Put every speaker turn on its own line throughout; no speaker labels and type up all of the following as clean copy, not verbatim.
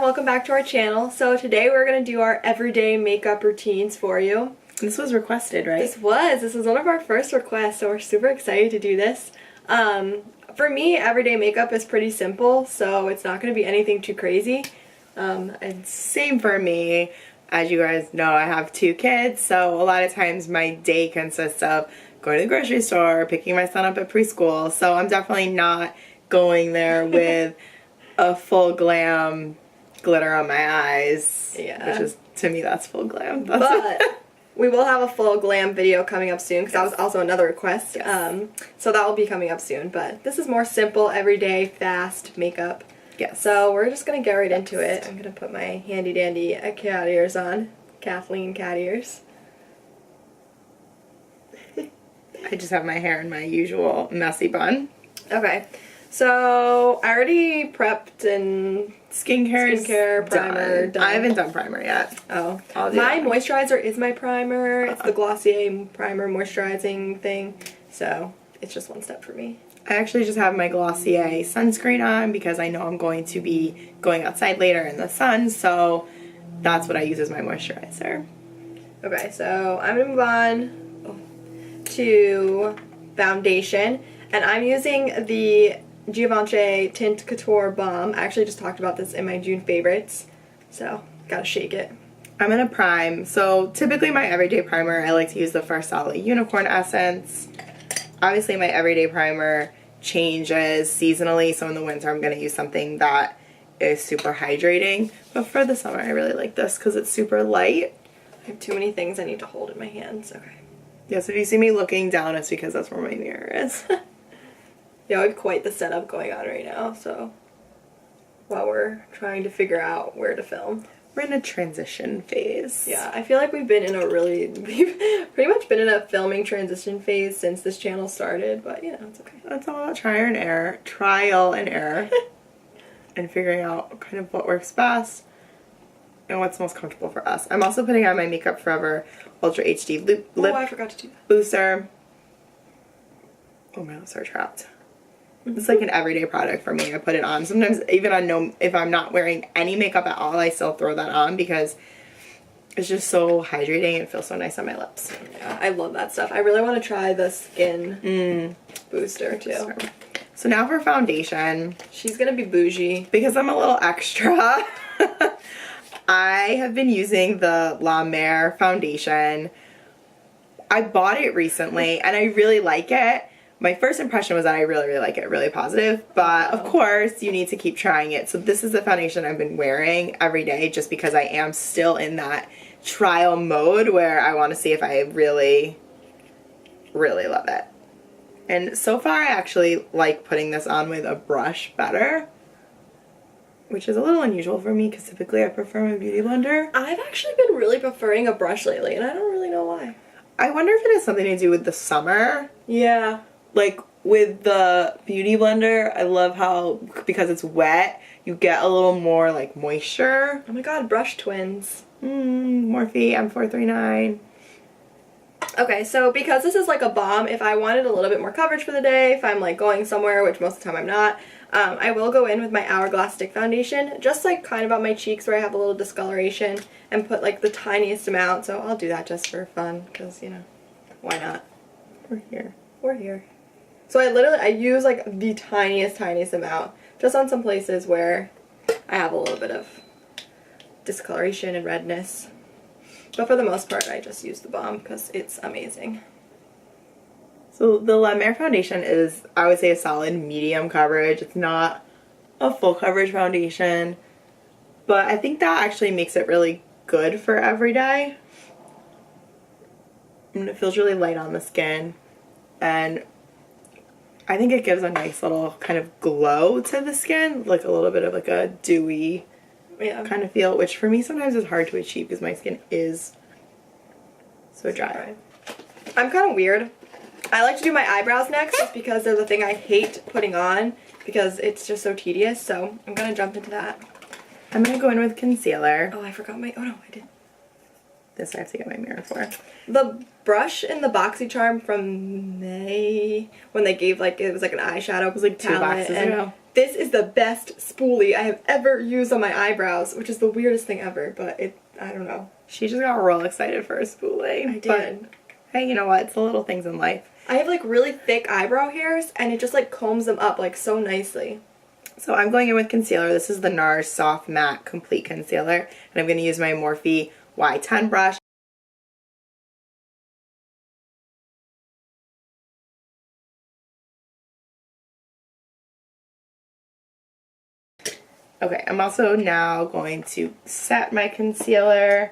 and welcome back to our channel. So today we're going to do our everyday makeup routines for you.
This was requested, right?
This was one of our first requests, so we're super excited to do this. For me, everyday makeup is pretty simple, so it's not going to be anything too crazy.
And same for me. As you guys know, I have 2 kids, so a lot of times my day consists of going to the grocery store, picking my son up at preschool, so I'm definitely not going there with a full glam glitter on my eyes.
Yeah.
Which is, to me, that's full glam.
But we will have a full glam video coming up soon, because that was also another request.
Yes.
So that will be coming up soon, but this is more simple, everyday, fast makeup.
Yes.
So we're just going to get right into it. I'm going to put my handy dandy cat ears on. Kathleen cat ears.
I just have my hair in my usual messy bun.
Okay. So I already prepped and
Skincare,
primer done.
I haven't done primer yet.
Oh.
My
Moisturizer is my primer. It's the Glossier primer moisturizing thing. So it's just one step for me.
I actually just have my Glossier sunscreen on because I know I'm going to be going outside later in the sun, so that's what I use as my moisturizer.
Okay, so I'm going to move on to foundation, and I'm using the Givenchy Teint Couture Balm. I actually just talked about this in my June favorites, so gotta shake it.
I'm gonna prime. So typically my everyday primer, I like to use the Farsali Unicorn Essence. Obviously my everyday primer changes seasonally, so in the winter I'm going to use something that is super hydrating. But for the summer I really like this because it's super light.
I have too many things I need to hold in my hands. Okay.
Yes, if you see me looking down, it's because that's where my mirror is.
Yeah, we have quite the setup going on right now, so while we're trying to figure out where to film.
We're in a transition phase.
Yeah, I feel like we've pretty much been in a filming transition phase since this channel started, but you know, it's okay.
It's all about trial and error, and figuring out kind of what works best and what's most comfortable for us. I'm also putting on my Makeup Forever Ultra HD Lip
I forgot to do that.
Booster. Oh, my lips are trapped. It's like an everyday product for me. I put it on. Sometimes even if I'm not wearing any makeup at all, I still throw that on because it's just so hydrating and feels so nice on my lips.
Yeah, I love that stuff. I really want to try the skin booster too.
So now for foundation.
She's gonna be bougie.
Because I'm a little extra, I have been using the La Mer foundation. I bought it recently and I really like it. My first impression was that I really, really like it, really positive, but of course you need to keep trying it. So this is the foundation I've been wearing every day just because I am still in that trial mode where I want to see if I really, really love it. And so far I actually like putting this on with a brush better, which is a little unusual for me because typically I prefer my beauty blender.
I've actually been really preferring a brush lately and I don't really know why.
I wonder if it has something to do with the summer.
Yeah.
Like with the beauty blender, I love how, because it's wet, you get a little more like moisture.
Oh my god, brush twins.
Morphe M439.
Okay, so because this is like a balm, if I wanted a little bit more coverage for the day, if I'm like going somewhere, which most of the time I'm not, I will go in with my Hourglass stick foundation, just like kind of on my cheeks where I have a little discoloration, and put like the tiniest amount. So I'll do that just for fun, because, you know, why not?
We're here.
We're here. So I use like the tiniest amount, just on some places where I have a little bit of discoloration and redness. But for the most part, I just use the balm because it's amazing.
So the La Mer foundation is, I would say, a solid medium coverage. It's not a full coverage foundation, but I think that actually makes it really good for every day. And it feels really light on the skin, and I think it gives a nice little kind of glow to the skin, like a little bit of like a dewy kind of feel, which for me sometimes is hard to achieve because my skin is so dry.
I'm kind of weird. I like to do my eyebrows next just because they're the thing I hate putting on because it's just so tedious, so I'm going to jump into that.
I'm going to go in with concealer.
Oh, I forgot my, oh no, I did.
This I have to get my mirror for.
The brush in the BoxyCharm from May, when they gave like, it was like an eyeshadow
it was like 2 boxes
and
ago.
This is the best spoolie I have ever used on my eyebrows, which is the weirdest thing ever, but I don't know.
She just got real excited for a spoolie.
I did.
But, hey, you know what? It's the little things in life.
I have like really thick eyebrow hairs, and it just like combs them up like so nicely.
So I'm going in with concealer. This is the Nars Soft Matte Complete Concealer, and I'm going to use my Morphe Y10 brush. Okay, I'm also now going to set my concealer.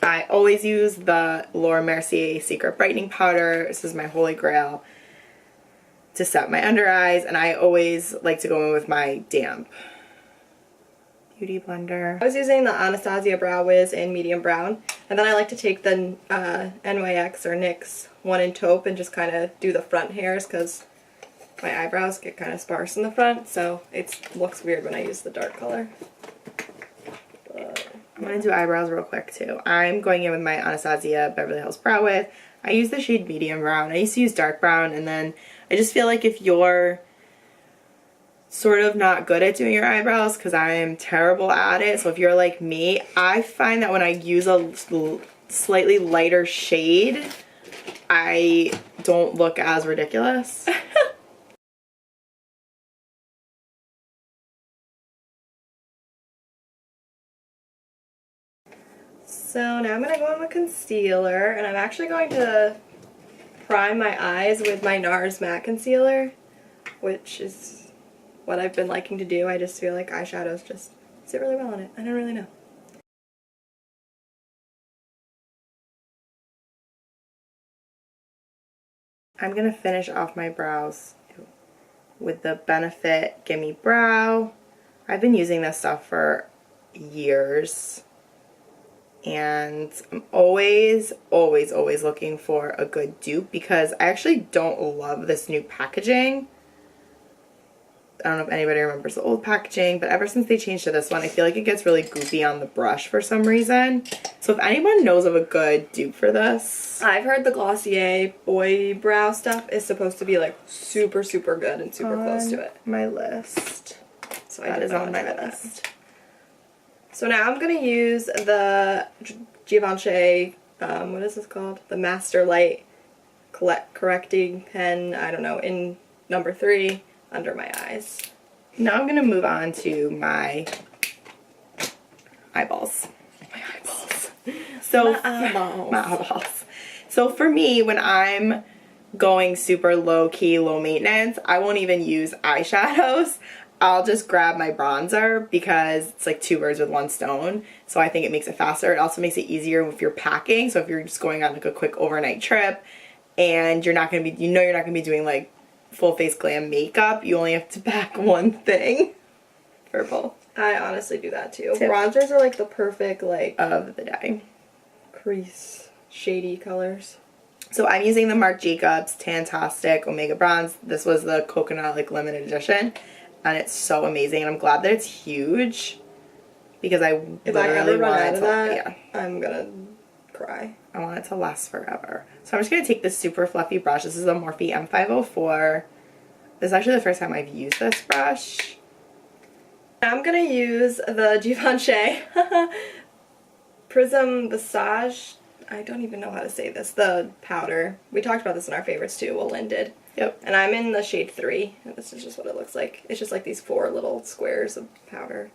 I always use the Laura Mercier Secret Brightening Powder. This is my holy grail to set my under eyes, and I always like to go in with my damp beauty blender.
I was using the Anastasia Brow Wiz in medium brown, and then I like to take the NYX or NYX one in taupe and just kind of do the front hairs because my eyebrows get kind of sparse in the front, so it looks weird when I use the dark color. But
I'm going to do eyebrows real quick too. I'm going in with my Anastasia Beverly Hills Brow Wiz. I use the shade medium brown. I used to use dark brown, and then I just feel like if you're sort of not good at doing your eyebrows, because I am terrible at it, so if you're like me, I find that when I use a slightly lighter shade, I don't look as ridiculous.
So now I'm going to go in with concealer, and I'm actually going to prime my eyes with my Nars matte concealer, which is what I've been liking to do. I just feel like eyeshadows just sit really well on it. I don't really know.
I'm going to finish off my brows with the Benefit Gimme Brow. I've been using this stuff for years. And I'm always looking for a good dupe because I actually don't love this new packaging. I don't know if anybody remembers the old packaging, but ever since they changed to this one, I feel like it gets really goopy on the brush for some reason. So if anyone knows of a good dupe for this.
I've heard the Glossier boy brow stuff is supposed to be like super good and super close to it.
My list.
So that is on my list. So now I'm going to use the Givenchy, what is this called? The Master Light Correcting Pen, I don't know, in number 3 under my eyes.
Now I'm going to move on to my eyeballs. So, my eyeballs. So for me, when I'm going super low-key, low maintenance, I won't even use eyeshadows. I'll just grab my bronzer because it's like 2 birds with 1 stone. So I think it makes it faster. It also makes it easier if you're packing. So if you're just going on like a quick overnight trip and you're not going to be, you're not going to be doing like full face glam makeup, you only have to pack one thing. Purple.
I honestly do that too. Bronzers are like the perfect like
of the day.
Crease, shady colors.
So I'm using the Marc Jacobs Tastic Omega Bronze. This was the coconut like limited edition. And it's so amazing, and I'm glad that it's huge because
if I ever run out of that, I'm gonna cry.
I want it to last forever. So I'm just gonna take this super fluffy brush. This is the Morphe M504. This is actually the first time I've used this brush.
I'm gonna use the Givenchy Prisme Visage. I don't even know how to say this. The powder. We talked about this in our favorites too. Well, Lynn did.
Yep.
And I'm in the shade 3. And this is just what it looks like. It's just like these 4 little squares of powder.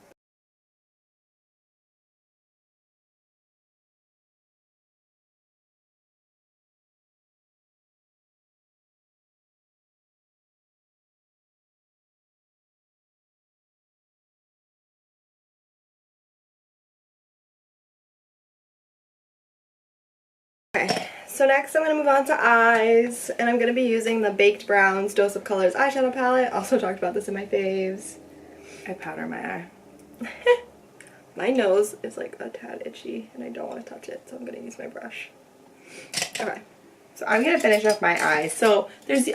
Okay, so next I'm going to move on to eyes, and I'm going to be using the Baked Browns Dose of Colors eyeshadow palette. Also talked about this in my faves.
I powder my eye.
My nose is like a tad itchy, and I don't want to touch it, so I'm going to use my brush. Okay.
So I'm going to finish off my eyes. So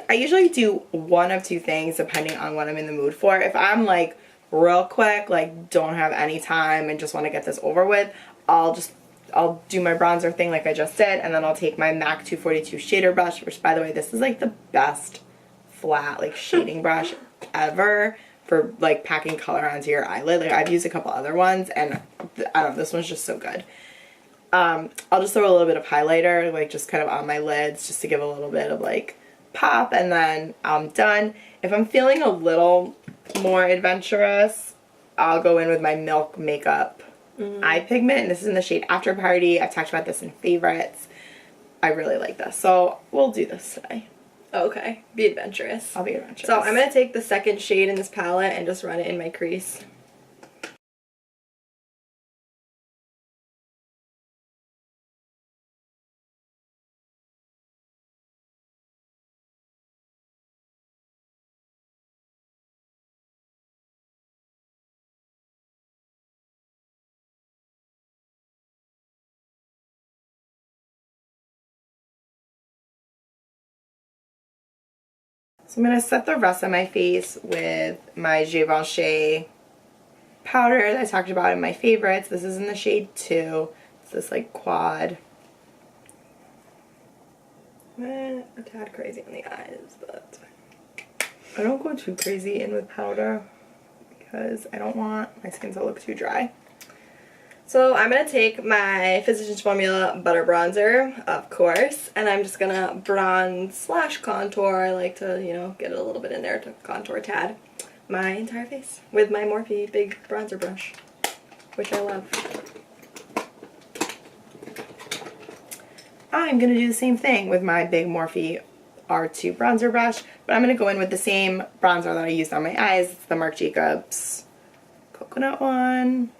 I usually do one of 2 things depending on what I'm in the mood for. If I'm like real quick, like don't have any time and just want to get this over with, I'll do my bronzer thing like I just did, and then I'll take my MAC 242 shader brush, which by the way, this is like the best flat like shading brush ever for like packing color onto your eyelid. Like I've used a couple other ones and I don't know, this one's just so good. I'll just throw a little bit of highlighter, like just kind of on my lids just to give a little bit of like pop, and then I'm done. If I'm feeling a little more adventurous, I'll go in with my Milk Makeup eye pigment, and this is in the shade After Party. I've talked about this in favorites. I really like this, so we'll do this today.
Okay, be adventurous.
I'll be adventurous.
So I'm going to take the second shade in this palette and just run it in my crease.
So I'm going to set the rest of my face with my Givenchy powder that I talked about in my favorites. This is in the shade 2. It's this like quad.
A tad crazy on the eyes, but
I don't go too crazy in with powder because I don't want my skin to look too dry.
So I'm going to take my Physicians Formula Butter Bronzer, of course, and I'm just going to bronze slash contour. I like to, you know, get a little bit in there to contour tad my entire face with my Morphe big bronzer brush, which I love.
I'm going to do the same thing with my big Morphe R2 bronzer brush, but I'm going to go in with the same bronzer that I used on my eyes. It's the Marc Jacobs Coconut one.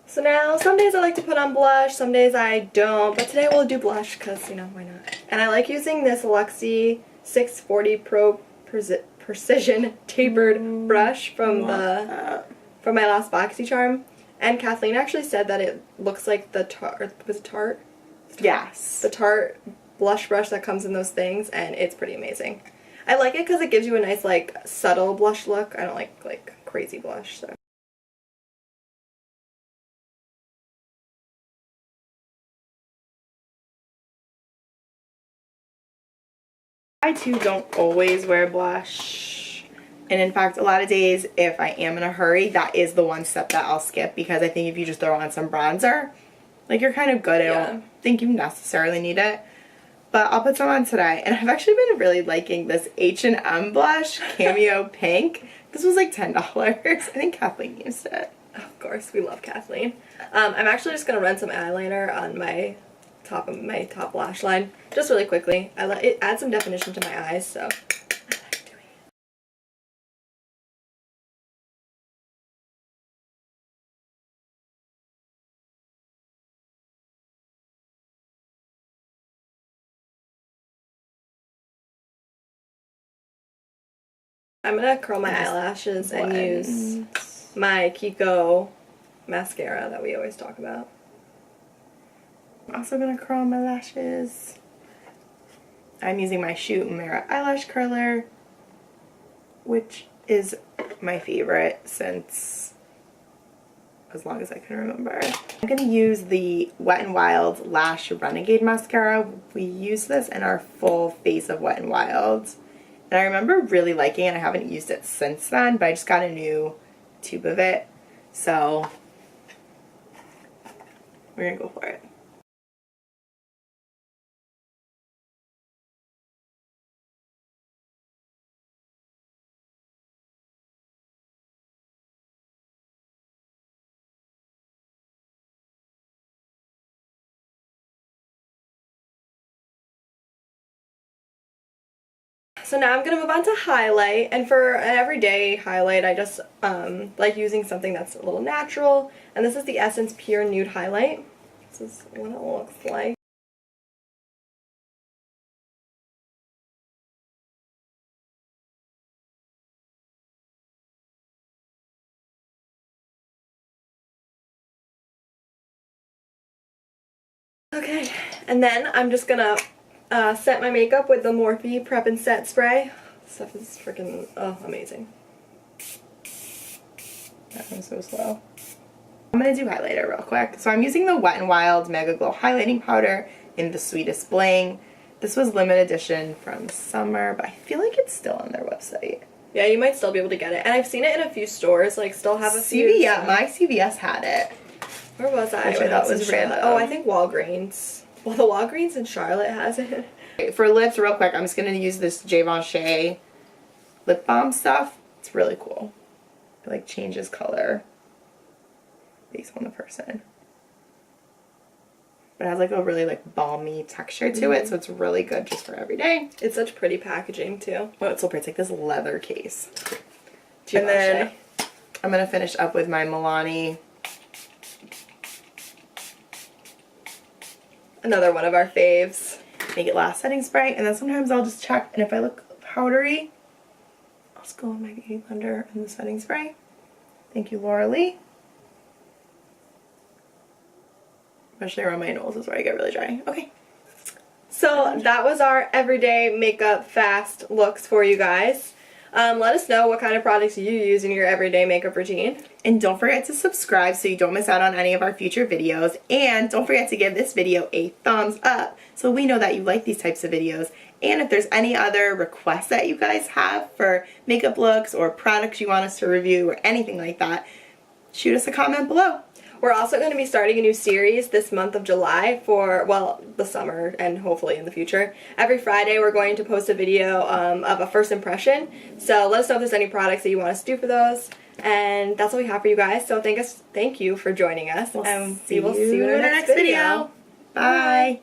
So now, some days I like to put on blush, some days I don't, but today we'll do blush because, you know, why not? And I like using this Luxie 640 Pro Precision Tapered brush from my last BoxyCharm. And Kathleen actually said that it looks like the Tarte, was it Tarte?
Yes.
The Tarte blush brush that comes in those things, and it's pretty amazing. I like it because it gives you a nice, like, subtle blush look. I don't like crazy blush, so.
I too don't always wear blush, and in fact a lot of days if I am in a hurry, that is the one step that I'll skip, because I think if you just throw on some bronzer, like, you're kind of good. I don't think you necessarily need it, but I'll put some on today. And I've actually been really liking this H&M blush Cameo Pink. This was like $10. I think Kathleen used it.
Of course, we love Kathleen. I'm actually just going to run some eyeliner on my top lash line, just really quickly. It adds some definition to my eyes, so I like doing it. I'm going to curl my eyelashes and use my Kiko mascara that we always talk about.
I'm also going to curl my lashes. I'm using my Shoot Mera eyelash curler, which is my favorite since as long as I can remember. I'm going to use the Wet n Wild Lash Renegade mascara. We use this in our full face of Wet n Wild, and I remember really liking it. I haven't used it since then, but I just got a new tube of it, so we're going to go for it.
So now I'm going to move on to highlight, and for an everyday highlight I just like using something that's a little natural, and this is the Essence Pure Nude Highlight. This is what it looks like. Okay, and then I'm just gonna set my makeup with the Morphe Prep and Set Spray. This stuff is freaking, oh, amazing.
I'm so slow. I'm gonna do highlighter real quick. So I'm using the Wet n Wild Mega Glow Highlighting Powder in the Sweetest Bling. This was limited edition from summer, but I feel like it's still on their website.
Yeah, you might still be able to get it. And I've seen it in a few stores, like still have a few.
CVS, my CVS had it.
Where was I?
Which I thought was random.
Oh, I think Walgreens. Well, the Walgreens in Charlotte has it.
Okay, for lips, real quick, I'm just gonna use this Givenchy lip balm stuff. It's really cool. It like changes color based on the person. But it has like a really like balmy texture to it, so it's really good just for every day.
It's such pretty packaging too.
Oh, it's so pretty. It's like this leather case.
Givenchy.
And then I'm gonna finish up with my Milani.
Another one of our faves.
Make It Last setting spray, and then sometimes I'll just check, and if I look powdery, I'll just go with my beauty blender and the setting spray. Thank you, Laura Lee. Especially around my nose is where I get really dry. Okay.
So that was our everyday makeup fast looks for you guys. Let us know what kind of products you use in your everyday makeup routine.
And don't forget to subscribe so you don't miss out on any of our future videos. And don't forget to give this video a thumbs up so we know that you like these types of videos. And if there's any other requests that you guys have for makeup looks or products you want us to review or anything like that, shoot us a comment below.
We're also going to be starting a new series this month of July for, well, the summer and hopefully in the future. Every Friday we're going to post a video of a first impression. So let us know if there's any products that you want us to do for those. And that's what we have for you guys. So thank you for joining us.
We'll
and
see
we will see you in our next video.
Bye.